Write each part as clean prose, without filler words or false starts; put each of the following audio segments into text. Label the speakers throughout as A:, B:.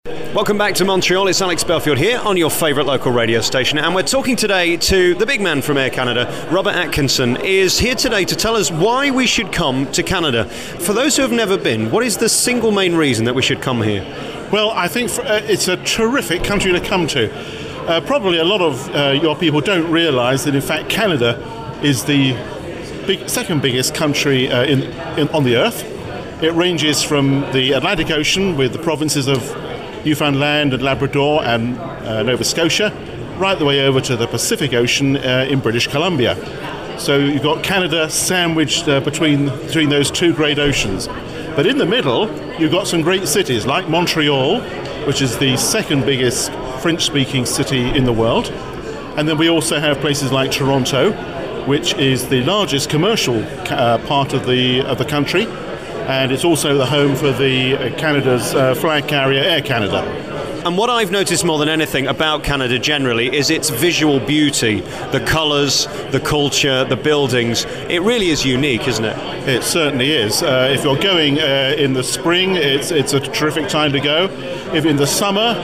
A: Welcome back to Montreal. It's Alex Belfield here on your favourite local radio station, and we're talking today to the big man from Air Canada. Robert Atkinson is here today to tell us why we should come to Canada. For those who have never been, what is the single main reason that we should come here?
B: Well, I think it's a terrific country to come to. Probably a lot of your people don't realise that in fact Canada is the second biggest country on the earth. It ranges from the Atlantic Ocean with the provinces of Newfoundland and Labrador and Nova Scotia, right the way over to the Pacific Ocean in British Columbia. So you've got Canada sandwiched between those two great oceans. But in the middle, you've got some great cities like Montreal, which is the second biggest French-speaking city in the world. And then we also have places like Toronto, which is the largest commercial part of the country. And it's also the home for Canada's flag carrier, Air Canada.
A: And what I've noticed more than anything about Canada generally is its visual beauty, the colours, the culture, the buildings. It really is unique, isn't it?
B: It certainly is. If you're going in the spring, it's a terrific time to go. If in the summer,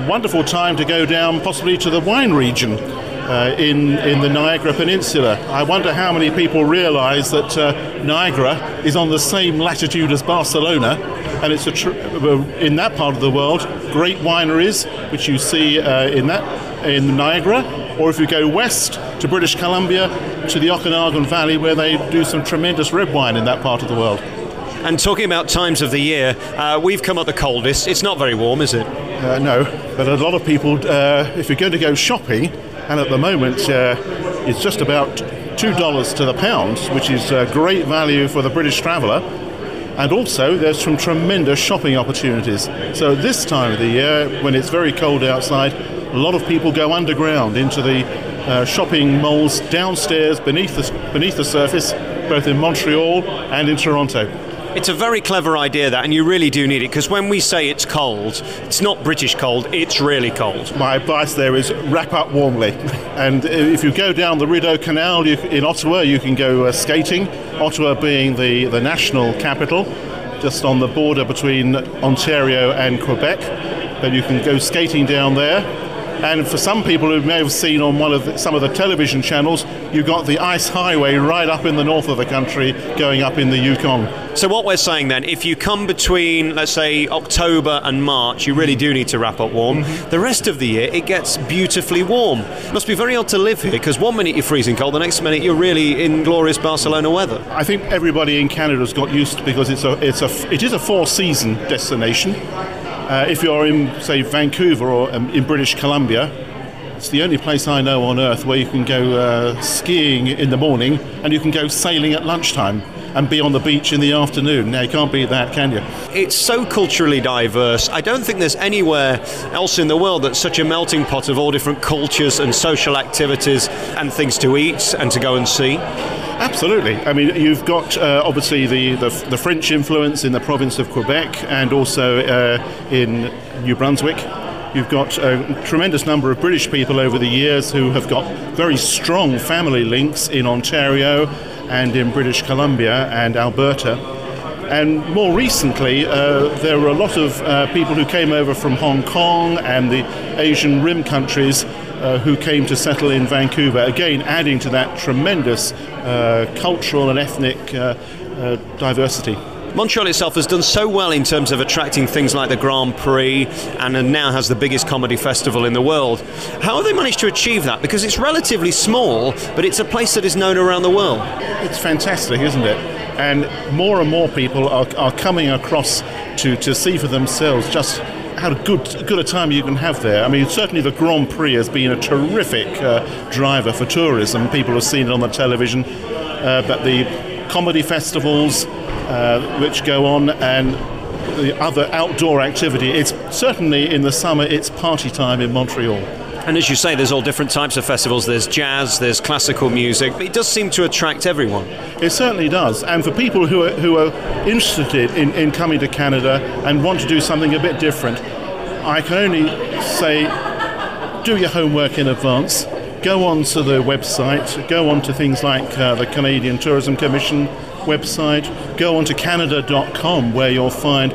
B: wonderful time to go down possibly to the wine region. In the Niagara Peninsula. I wonder how many people realise that Niagara is on the same latitude as Barcelona, and it's in that part of the world, great wineries, which you see in Niagara, or if you go west to British Columbia, to the Okanagan Valley, where they do some tremendous red wine in that part of the world.
A: And talking about times of the year, we've come at the coldest. It's not very warm, is it?
B: No, but a lot of people, if you're going to go shopping, and at the moment, it's just about $2 to the pound, which is great value for the British traveller. And also, there's some tremendous shopping opportunities. So this time of the year, when it's very cold outside, a lot of people go underground into the shopping malls downstairs beneath the surface, both in Montreal and in Toronto.
A: It's a very clever idea, that, and you really do need it, because when we say it's cold, it's not British cold, it's really cold.
B: My advice there is wrap up warmly. And if you go down the Rideau Canal in Ottawa, you can go skating, Ottawa being the national capital, just on the border between Ontario and Quebec. But you can go skating down there. And for some people who may have seen on some of the television channels, you've got the ice highway right up in the north of the country going up in the Yukon.
A: So what we're saying then, if you come between, let's say, October and March, you really do need to wrap up warm. Mm-hmm. The rest of the year, it gets beautifully warm. It must be very odd to live here, because one minute you're freezing cold, the next minute you're really in glorious Barcelona weather.
B: I think everybody in Canada's got used to, because it is a four-season destination. If you're in, say, Vancouver or in British Columbia, it's the only place I know on earth where you can go skiing in the morning and you can go sailing at lunchtime and be on the beach in the afternoon. Now, you can't beat that, can you?
A: It's so culturally diverse. I don't think there's anywhere else in the world that's such a melting pot of all different cultures and social activities and things to eat and to go and see.
B: Absolutely. I mean, you've got obviously the French influence in the province of Quebec and also in New Brunswick. You've got a tremendous number of British people over the years who have got very strong family links in Ontario and in British Columbia and Alberta. And more recently, there were a lot of people who came over from Hong Kong and the Asian Rim countries who came to settle in Vancouver, again adding to that tremendous cultural and ethnic diversity.
A: Montreal itself has done so well in terms of attracting things like the Grand Prix and now has the biggest comedy festival in the world. How have they managed to achieve that? Because it's relatively small, but it's a place that is known around the world.
B: It's fantastic, isn't it? And more people are coming across to see for themselves just how good a time you can have there. I mean, certainly the Grand Prix has been a terrific driver for tourism. People have seen it on the television, but the comedy festivals which go on and the other outdoor activity, it's certainly in the summer, it's party time in Montreal.
A: And as you say, there's all different types of festivals. There's jazz, there's classical music, but it does seem to attract everyone.
B: It certainly does. And for people who are interested in coming to Canada and want to do something a bit different, I can only say, do your homework in advance. Go on to the website, go on to things like the Canadian Tourism Commission website, go on to canada.com, where you'll find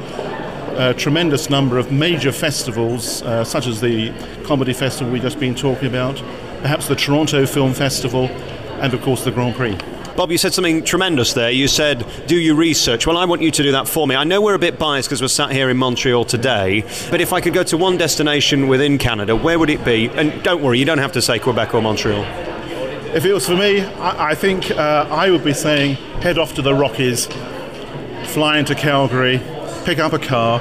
B: a tremendous number of major festivals, such as the Comedy Festival we've just been talking about, perhaps the Toronto Film Festival, and of course the Grand Prix.
A: Bob, you said something tremendous there. You said, do your research. Well, I want you to do that for me. I know we're a bit biased because we're sat here in Montreal today, but if I could go to one destination within Canada, where would it be? And don't worry, you don't have to say Quebec or Montreal.
B: If it was for me, I think I would be saying head off to the Rockies, fly into Calgary, pick up a car,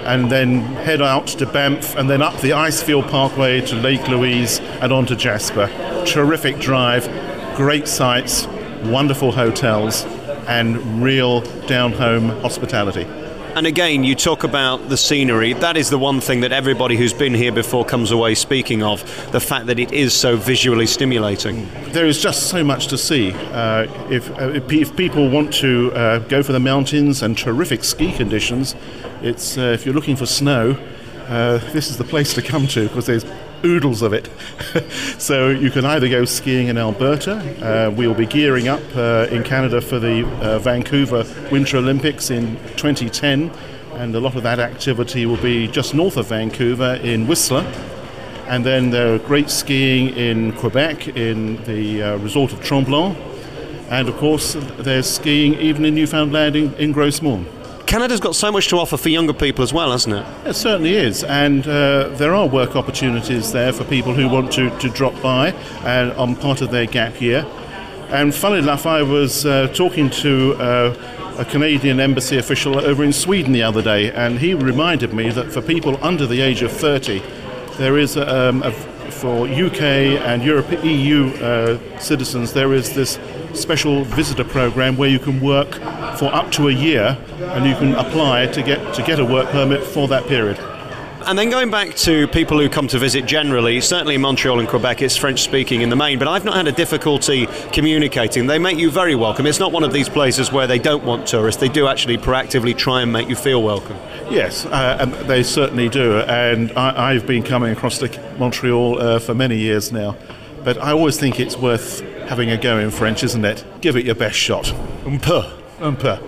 B: and then head out to Banff, and then up the Icefield Parkway to Lake Louise and on to Jasper. Terrific drive, great sights, wonderful hotels, and real down-home hospitality.
A: And again, you talk about the scenery. That is the one thing that everybody who's been here before comes away speaking of, the fact that it is so visually stimulating.
B: There is just so much to see. If people want to go for the mountains and terrific ski conditions, it's if you're looking for snow, this is the place to come to because there's oodles of it. So you can either go skiing in Alberta. We'll be gearing up in Canada for the Vancouver Winter Olympics in 2010, and a lot of that activity will be just north of Vancouver in Whistler. And then there are great skiing in Quebec in the resort of Tremblant, and of course there's skiing even in Newfoundland in Gros Morne.
A: Canada's got so much to offer for younger people as well, hasn't it?
B: It certainly is, and there are work opportunities there for people who want to drop by on part of their gap year. And funnily enough, I was talking to a Canadian embassy official over in Sweden the other day, and he reminded me that for people under the age of 30, there is for UK and EU citizens, there is this special visitor program where you can work for up to a year, and you can apply to get a work permit for that period.
A: And then going back to people who come to visit generally, certainly in Montreal and Quebec, it's French-speaking in the main, but I've not had a difficulty communicating. They make you very welcome. It's not one of these places where they don't want tourists. They do actually proactively try and make you feel welcome.
B: Yes, and they certainly do. And I've been coming across to Montreal for many years now. But I always think it's worth having a go in French, isn't it? Give it your best shot. Un peu. Un peu.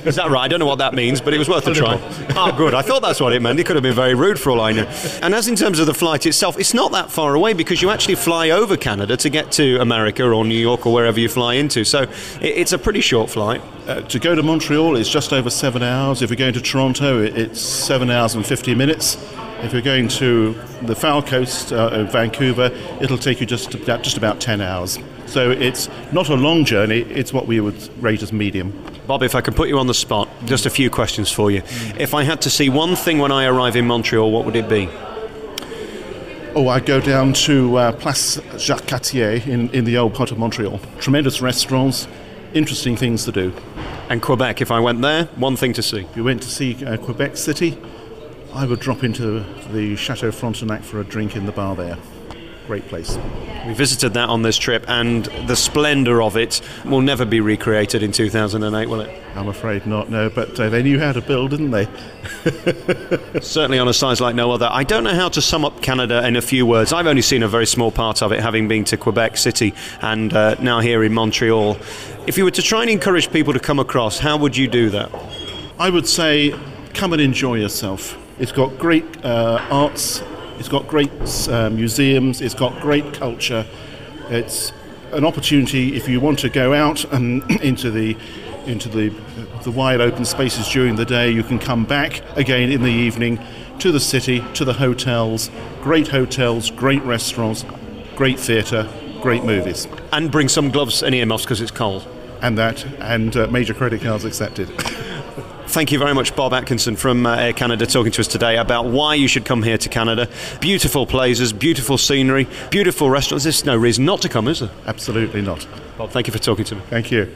A: Is that right? I don't know what that means, but it was worth a try. Oh, good. I thought that's what it meant. It could have been very rude for all I know. And as in terms of the flight itself, it's not that far away because you actually fly over Canada to get to America or New York or wherever you fly into. So it's a pretty short flight.
B: To go to Montreal, it's just over 7 hours. If you're going to Toronto, it's 7 hours and 50 minutes. If you're going to the Foul Coast of Vancouver, it'll take you just about 10 hours. So it's not a long journey, it's what we would rate as medium.
A: Bob, if I could put you on the spot, just a few questions for you. If I had to see one thing when I arrive in Montreal, what would it be?
B: Oh, I'd go down to Place Jacques-Cartier in the old part of Montreal. Tremendous restaurants, interesting things to do.
A: And Quebec, if I went there, one thing to see?
B: If you went to see Quebec City, I would drop into the Chateau Frontenac for a drink in the bar there. Great place.
A: We visited that on this trip, and the splendour of it will never be recreated in 2008, will it?
B: I'm afraid not, no, but they knew how to build, didn't they?
A: Certainly on a size like no other. I don't know how to sum up Canada in a few words. I've only seen a very small part of it, having been to Quebec City and now here in Montreal. If you were to try and encourage people to come across, how would you do that?
B: I would say, come and enjoy yourself. It's got great arts, it's got great museums, it's got great culture. It's an opportunity if you want to go out and into the wide open spaces during the day. You can come back again in the evening to the city, to the hotels, great restaurants, great theatre, great movies.
A: And bring some gloves and earmuffs because it's cold.
B: And major credit cards accepted.
A: Thank you very much, Bob Atkinson from Air Canada, talking to us today about why you should come here to Canada. Beautiful places, beautiful scenery, beautiful restaurants. There's no reason not to come, is there?
B: Absolutely not.
A: Bob, thank you for talking to me.
B: Thank you.